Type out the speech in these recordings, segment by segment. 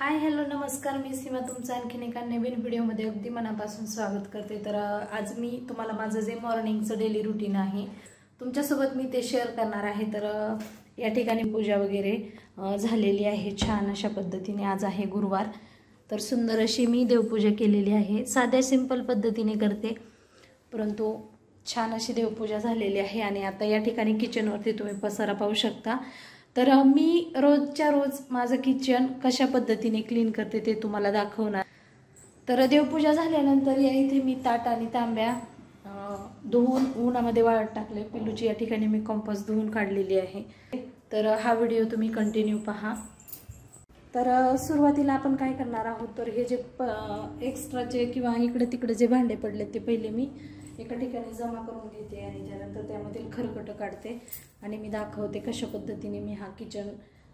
Hi hello नमस्कार, मी सीमा तुमचं आणखीन एका नवीन व्हिडिओमध्ये अगदी मनापासून स्वागत करते। तर आज मी तुम्हाला माझं जे मॉर्निंगचं डेली रुटीन आहे तुमच्यासोबत मी ते शेअर करणार आहे। तर या ठिकाणी पूजा वगैरे झालेली आहे छान अशा पद्धतीने। आज आहे गुरुवार, तर सुंदर अशी मी देवपूजा केलेली आहे। साध्या सिंपल पद्धतीने करते, परंतु छान अशी देवपूजा झालेली आहे। आणि आता या ठिकाणी किचनवरती तुम्ही पसारा पाहू शकता। तर मी रोजच्या रोज माझं किचन कशा पद्धतीने क्लीन करते ते तुम्हाला दाखवणार। तर देवपूजा झाल्यानंतर या इथे मी ताट आणि तांब्या धुवून उन्हामध्ये वाळत टाकले। पिल्लूची या ठिकाणी मी कंपोस्ट धुवून काढलेली आहे। तर हा व्हिडिओ तुम्ही कंटिन्यू पहा। तर सुरुवातीला आपण काय करणार आहोत, तर हे जे एक्स्ट्राचे किंवा इकडे तिकडे जे भांडे पडले ते पहिले मी एका ठिकाणी जमा करून घेते आणि त्यानंतर त्यामधील खरकट काढते आणि मी दाखवते कशा पद्धतीने मी हा किचन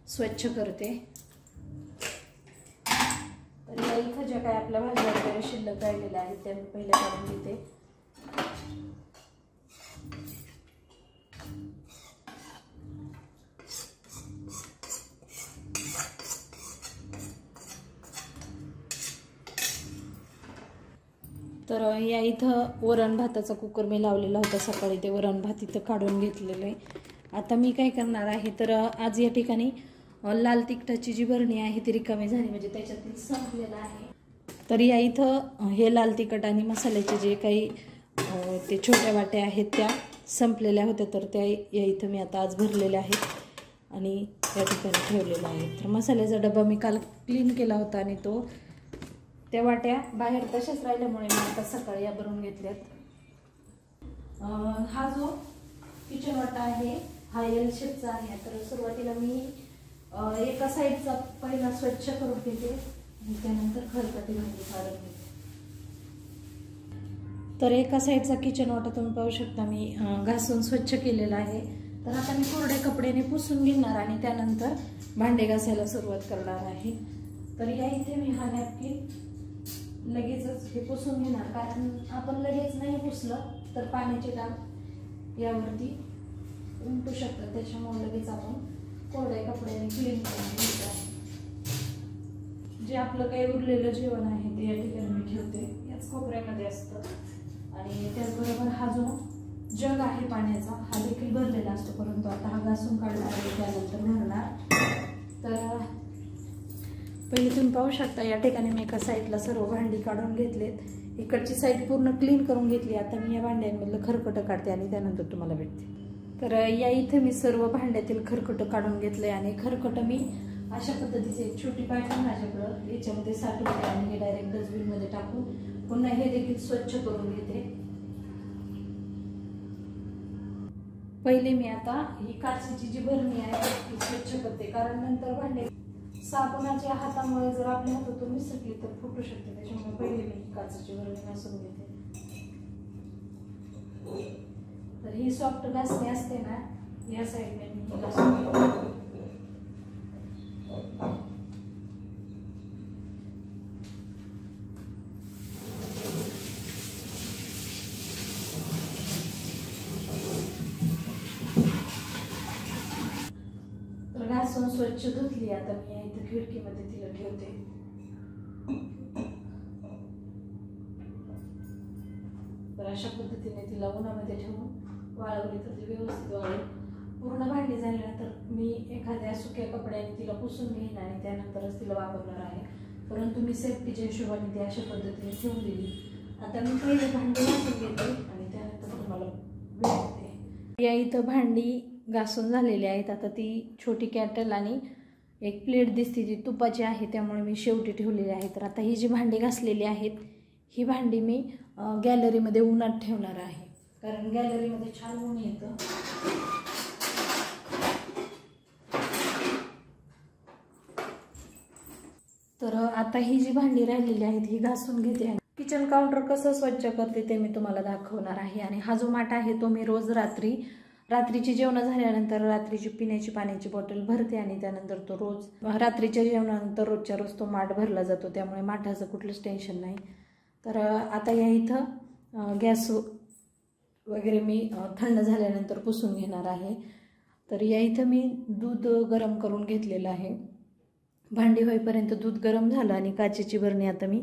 स्वच्छ करते। तर या इथं ज्या काय आपल्या भाज्या वगैरे शिल्लक राहिलेल्या आहेत त्या मी पहिले काढून घेते। तर या इथं वरण भाताचा कुकर मी लावलेला होता सकाळी, ते वरण भात इथं काढून घेतलेलं आहे। आता मी काय करणार आहे, तर आज या ठिकाणी लाल तिखटाची जी बरणी आहे ती रिकामी झाली, म्हणजे त्याच्यातील संपलेलं आहे। तर या इथं हे लाल तिखट आणि मसाल्याचे जे काही ते छोट्या वाट्या आहेत त्या संपलेल्या होत्या, तर त्या या इथं मी आता आज भरलेल्या आहेत आणि या ठिकाणी ठेवलेला आहे। तर मसाल्याचा डबा मी काल क्लीन केला होता आणि तो त्या वाट्या बाहेर तशाच राहिल्यामुळे मी आता सकाळी या भरून घेतल्यात। हा जो किचन वाटा आहे हा एल शेपचा आहे। तर सुरुवातीला मी एका साईडचा पहिला स्वच्छ करून घेते आणि त्यानंतर खरकटी भांडी काढून घेते। तर एका साईडचा किचन वाटा तुम्ही पाहू शकता मी घासून स्वच्छ केलेला आहे। तर आता मी कोरड्या कपड्याने पुसून घेणार आणि त्यानंतर भांडे घासायला सुरुवात करणार आहे। तर या इथे मी हा नॅपकिन लगेचच हे पुसून घेणार, कारण आपण लगेच नाही पुसलं तर पाण्याचे डाग यावरती उमटू शकतात, त्याच्यामुळे लगेच आपण कोरड्या कपड्याने क्लीन करून घ्यायचं आहे। जे आपलं काही उरलेलं जेवण आहे ते या ठिकाणी मी ठेवते, याच कोपऱ्यामध्ये असतं। आणि त्याचबरोबर हा जो जग आहे पाण्याचा हा देखील भरलेला असतो, परंतु आता हा घासून काढणार आहे त्यानंतर भरणार। तर पहिले तुम्ही पाहू शकता या ठिकाणी मी एका साईडला सर्व भांडी काढून घेतलेत, इकडची साईड पूर्ण क्लीन करून घेतली। आता मी या भांड्यांमधलं खरकट काढते आणि त्यानंतर तुम्हाला भेटते। तर या इथे मी सर्व भांड्यातील खरकट काढून घेतले आणि खरकट मी अशा पद्धतीचे एक छोटी पाईप माझ्याकडं याच्यामध्ये साठवून आणि हे डायरेक्ट डस्टबिनमध्ये टाकून पुन्हा हे देखील स्वच्छ करून घेते। पहिले मी आता ही काचेची जी बरणी आहे ती स्वच्छ करते, कारण नंतर भांडे साबणाच्या हातामुळे जर आपल्या हातातून मिसळली तर फुटू शकते, त्याच्यामुळे पहिले मी काचेची बरणी घासून घेते। तर ही सॉफ्ट घासणी असते ना, या साईडने मी घासून घेते। घासून स्वच्छ धुतली, आता मी या इथं खिडकीमध्ये तिला ठेवते। तर अशा पद्धतीने तिला उन्हामध्ये ठेवून वाळवली तर ती व्यवस्थित वाळेल। पूर्ण भांडी झाल्यानंतर मी एखाद्या सुक्या कपड्याने तिला पुसून घेईन आणि त्यानंतरच तिला वापरणार आहे, परंतु मी सेफ्टीच्या हिशोबाने ती अशा पद्धतीने ठेवून दिली। आता मी पहिले भांडी घासून घेते आणि त्यानंतर तुम्हाला भेटते। या इथं भांडी घासून झालेली आहेत। आता ती छोटी कॅटल आणि एक प्लेट दिसते ती तुपाची आहे, त्यामुळे मी शेवटी ठेवलेली आहे। तर आता ही जी भांडी घासलेली आहेत ही भांडी मी गॅलरीमध्ये उन्हात ठेवणार आहे, कारण गॅलरीमध्ये छान ऊन येतं। तर आता ही जी भांडी राहिलेली आहेत ही घासून घेते। किचन काउंटर कसं स्वच्छ करते ते मी तुम्हाला दाखवणार आहे। आणि हा जो माठ आहे तो मी रोज रात्रीची जेवण झाल्यानंतर रात्रीची पिण्याची पाण्याची बॉटल भरते आणि त्यानंतर तो रोज रात्रीच्या जेवणानंतर रोजच्या रोज तो माठ भरला जातो, त्यामुळे माठाचं कुठलंच टेन्शन नाही। तर आता या इथं गॅस वगैरे मी थंड झाल्यानंतर पुसून घेणार आहे। तर या इथं मी दूध गरम करून घेतलेलं आहे भांडी होईपर्यंत दूध गरम झालं आणि काचेची बरणी आता मी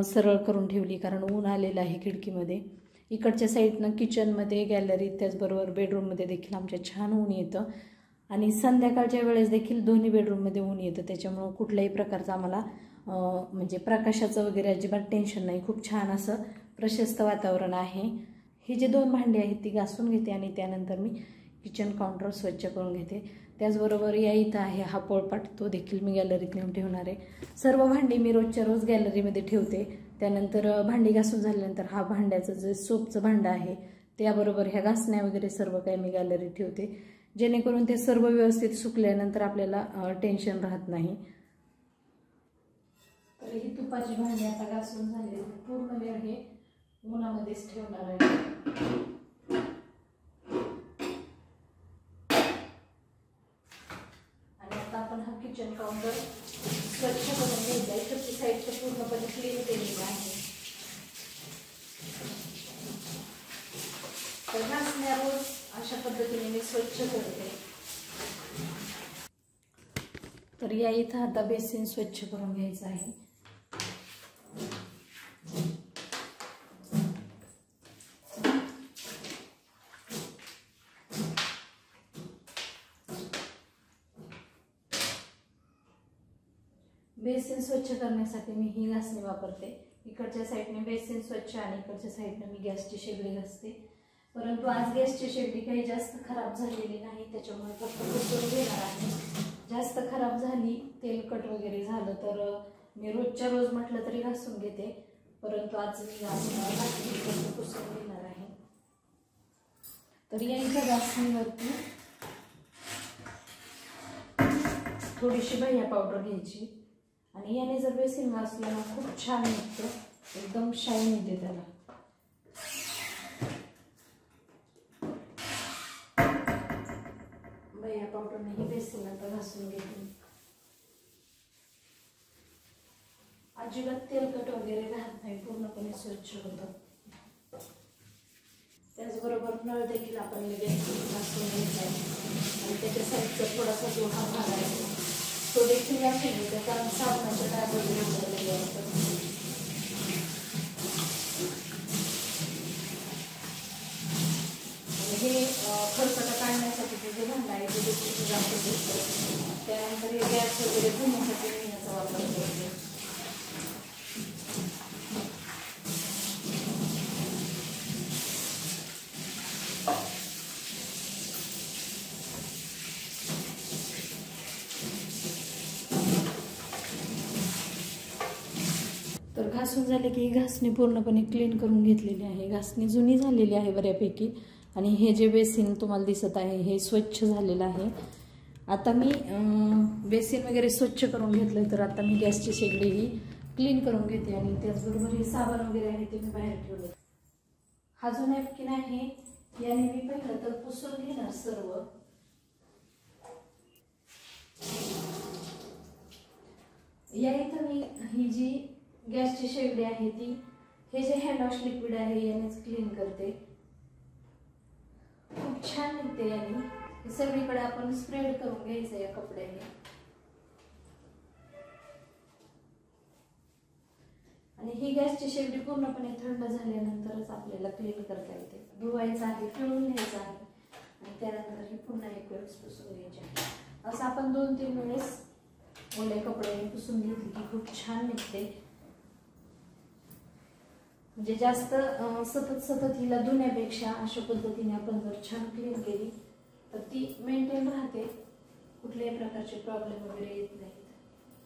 सरळ करून ठेवली, कारण ऊन आलेलं आहे खिडकीमध्ये. इकडच्या साईडनं किचनमध्ये, गॅलरीत, त्याचबरोबर बेडरूममध्ये देखील आमच्या छान ऊन येतं आणि संध्याकाळच्या वेळेस देखील दोन्ही बेडरूममध्ये ऊन येतं. त्याच्यामुळं कुठल्याही प्रकारचं आम्हाला म्हणजे प्रकाशाचं वगैरे अजिबात टेन्शन नाही. खूप छान असं प्रशस्त वातावरण आहे. ही जे 2 भांडी आहेत ती घासून घेते आणि त्यानंतर मी किचन काउंटर स्वच्छ करून घेते. त्याचबरोबर या इथं आहे हा पोळपाट, तो देखील मी गॅलरीत नेऊन ठेवणार आहे. सर्व भांडी मी रोजच्या रोज गॅलरीमध्ये ठेवते. त्यानंतर भांडी घासून झाल्यानंतर हा भांड्याचं जे सोपचं भांडं आहे त्याबरोबर ह्या घासण्या वगैरे सर्व काही मी गॅलरीत ठेवते, जेणेकरून ते सर्व व्यवस्थित सुकल्यानंतर आपल्याला टेन्शन राहत नाही. तर ही तुपाची भांडी आता घासून झाली, पूर्ण वेळ हे उन्हामध्येच ठेवणार आहे. आणि आता आपण हा किचन काउंटर स्वच्छ करून घ्यायचा आहे. इकडची साईड तर पूर्णपणे क्लीन केलेली आहे. तर घासण्या रोज अशा पद्धतीने मी स्वच्छ करते. तर या इथं आता बेसिन स्वच्छ करून घ्यायचं आहे. बेसिन स्वच्छ करण्यासाठी मी ही घासणी वापरते. इकडच्या साईडने बेसिन स्वच्छ आणि इकडच्या साईडने मी गॅसची शेगडी घासते. परंतु आज गॅसची शेगडी काही जास्त खराब झालेली नाही, त्याच्यामुळे फक्त पुसून घेणार आहे. जास्त खराब झाली, तेलकट वगैरे झालं तर मी रोजच्या रोज म्हटलं तरी घासून घेते, परंतु आज मी घासून पुसून घेणार आहे. तर या इथं घासणीवरती थोडीशी भैया पावडर घ्यायची आणि याने जर बेसिन घासलं ना खूप छान निघतं, एकदम शाईन येते त्याला. भैया पावडरने ही बेसिन आता घासून घेते. अजिबात तेलकट वगैरे राहत नाही, पूर्णपणे स्वच्छ होतं. त्याचबरोबर नळ देखील आपण घासून घ्यायचा आहे आणि त्याच्या साईडचा थोडासा जो हा भाग आहे तो देखील घासून घेतो, कारण साबणाचे डाग वगैरे उडलेले असतात. हे खरकट काढण्यासाठी जे भांडं आहे ते देखील घासून घेतो. त्यानंतर हे गॅस वगैरे धुण्यासाठी मी याचा वापर करते. तर घासून झाले की ही घासणी पूर्णपणे क्लीन करून घेतलेली आहे. घासणी जुनी झालेली आहे बऱ्यापैकी आणि हे जे बेसिन तुम्हाला दिसत आहे हे स्वच्छ झालेलं आहे. आता मी बेसिन वगैरे स्वच्छ करून घेतलं, तर आता मी गॅसची शेगडी ही क्लीन करून घेते आणि त्याचबरोबर हे साबण वगैरे आहे ते मी बाहेर ठेवले. हा जो नॅपकिन आहे याने मी पहिलं तर पुसून घेणार सर्व. या इथं मी ही जी गॅसची शेगडी आहे ती हे जे हँड वॉश लिक्विड आहे यानेच क्लीन करते. खूप छान निघते याने. सगळीकडे आपण स्प्रेड करून घ्यायचं या कपड्याने. आणि ही गॅसची शेगडी पूर्णपणे थंड झाल्यानंतरच आपल्याला क्लीन करता येते. धुवायचं आहे, पिळून घ्यायचं आहे आणि त्यानंतर ही पुन्हा एक वेळेस पुसून घ्यायची आहे. असं आपण 2-3 वेळेस ओल्या कपड्याने पुसून घेतली की खूप छान निघते. म्हणजे जास्त सतत हिला धुण्यापेक्षा अशा पद्धतीने आपण जर छान क्लीन केली तर ती मेंटेन राहते, कुठल्याही प्रकारचे प्रॉब्लेम वगैरे येत नाहीत.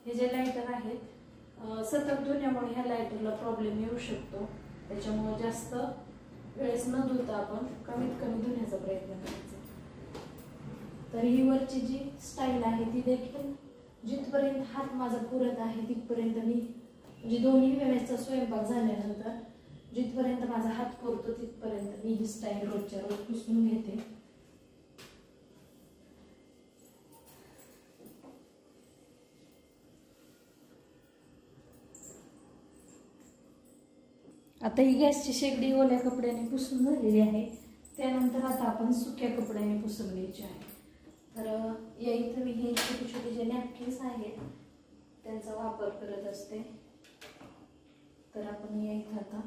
हे जे लायटर आहेत सतत धुण्यामुळे ह्या लायटरला प्रॉब्लेम येऊ शकतो, त्याच्यामुळे जास्त वेळेस न धुता आपण कमीत कमी धुण्याचा प्रयत्न करायचा. तर ही वरची जी स्टाईल आहे ती देखील जिथपर्यंत हात माझा पुरत आहे तिथपर्यंत मी, म्हणजे दोन्ही वेळेचा स्वयंपाक झाल्यानंतर जिथपर्यंत माझा हात पुरतो तिथपर्यंत मी ही स्टाईल रोजच्या रोज पुसून घेते. आता ही गॅसची शेगडी ओल्या कपड्याने पुसून झालेली आहे. त्यानंतर आता आपण सुक्या कपड्याने पुसून घ्यायची आहे. तर या इथं मी हे छोटे छोटे जे नॅपकिन्स आहेत त्यांचा वापर करत असते. तर आपण या इथं आता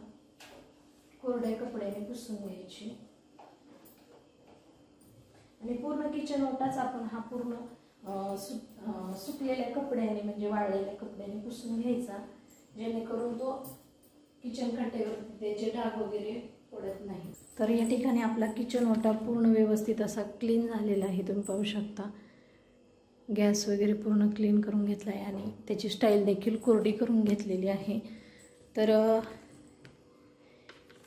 कोरड्या कपड्याने पुसून घ्यायची आणि पूर्ण किचन ओटाच आपण हा पूर्ण सुकलेल्या कपड्याने म्हणजे वाळलेल्या कपड्याने पुसून घ्यायचा, जेणेकरून तो किचन कट्ट्यावरती त्याचे डाग वगैरे पडत नाही. तर या ठिकाणी आपला किचन ओटा पूर्ण व्यवस्थित असा क्लीन झालेला आहे. तुम्ही पाहू शकता गॅस वगैरे पूर्ण क्लीन करून घेतला आहे आणि त्याची स्टाईल देखील कोरडी करून घेतलेली आहे. तर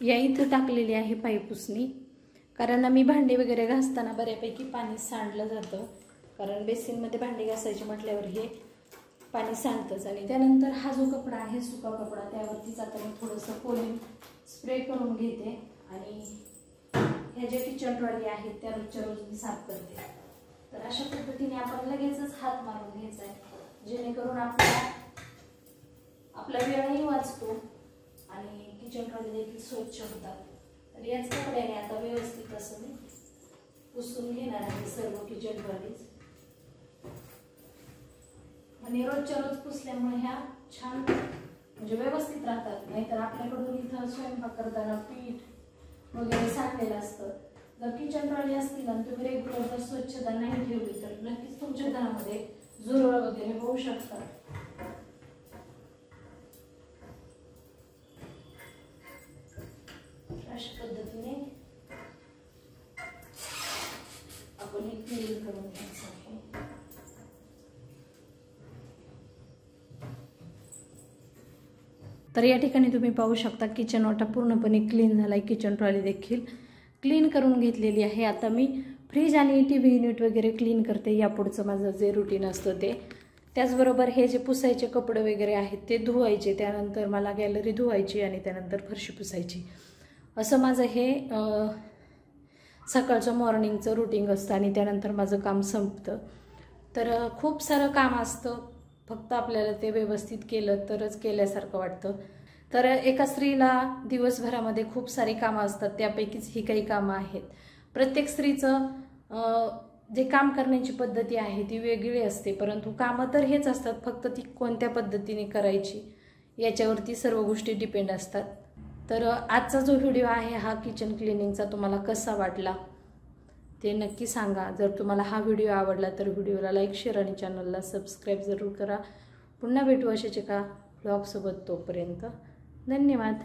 या इथं टाकलेली आहे पायपुसणी, कारण आम्ही भांडी वगैरे घासताना बऱ्यापैकी पाणी सांडलं जातं, कारण बेसिनमध्ये भांडी घासायची म्हटल्यावर हे पाणी सांडतंच. आणि त्यानंतर हा जो कपडा आहे सुका कपडा त्यावरतीच आता मी थोडंसं कोलिन स्प्रे करून घेते आणि ह्या ज्या किचन ट्रॉली आहेत त्या रोजच्या रोज मी साफ करते. तर अशा पद्धतीने आपण लगेचच हात मारून घ्यायचा आहे, जेणेकरून आपला वेळही वाचतो आणि किचन ट्रॉली देखील स्वच्छ होतात. तर याच कपड्याने आता व्यवस्थित असं मी पुसून घेणार आहे सर्व किचन ट्रॉलीज. आणि रोजच्या रोज पुसल्यामुळे ह्या छान म्हणजे व्यवस्थित राहतात. नाहीतर आपल्याकडून इथं स्वयंपाक करताना पीठ वगैरे सांडलेलं असतं. जर किचन ट्रॉली असतील आणि तुम्ही रेग्युलर जर स्वच्छता नाही ठेवली तर नक्कीच तुमच्या घरामध्ये झुरळ वगैरे होऊ शकतात. अशा पद्धतीने आपण हे क्लीन करून घ्यायचं आहे. तर या ठिकाणी तुम्ही पाहू शकता किचन ओटा पूर्णपणे क्लीन झाला आहे. किचन ट्रॉली देखील क्लीन करून घेतलेली आहे. आता मी फ्रीज आणि टीव्ही युनिट वगैरे क्लीन करते. यापुढचं माझं जे रुटीन असतं ते. त्याचबरोबर हे जे पुसायचे कपडे वगैरे आहेत ते धुवायचे, त्यानंतर मला गॅलरी धुवायची आणि त्यानंतर फरशी पुसायची. असं माझं हे सकाळचं मॉर्निंगचं रुटीन असतं आणि त्यानंतर माझं काम संपतं. तर खूप सारं काम असतं, फक्त आपल्याला ते व्यवस्थित केलं तरच केल्यासारखं वाटतं. तर एका स्त्रीला दिवसभरामध्ये खूप सारी कामं असतात, त्यापैकीच ही काही कामं आहेत. प्रत्येक स्त्रीचं जे काम करण्याची पद्धती आहे ती वेगळी असते, परंतु कामं तर हेच असतात, फक्त ती कोणत्या पद्धतीने करायची याच्यावरती सर्व गोष्टी डिपेंड असतात. तर आजचा जो व्हिडिओ आहे हा किचन क्लिनिंगचा तुम्हाला कसा वाटला ते नक्की सांगा. जर तुम्हाला हा व्हिडिओ आवडला तर व्हिडिओला लाईक, शेअर आणि चॅनलला सबस्क्राईब जरूर करा. पुन्हा भेटू अशाच एका ब्लॉगसोबत. तोपर्यंत धन्यवाद.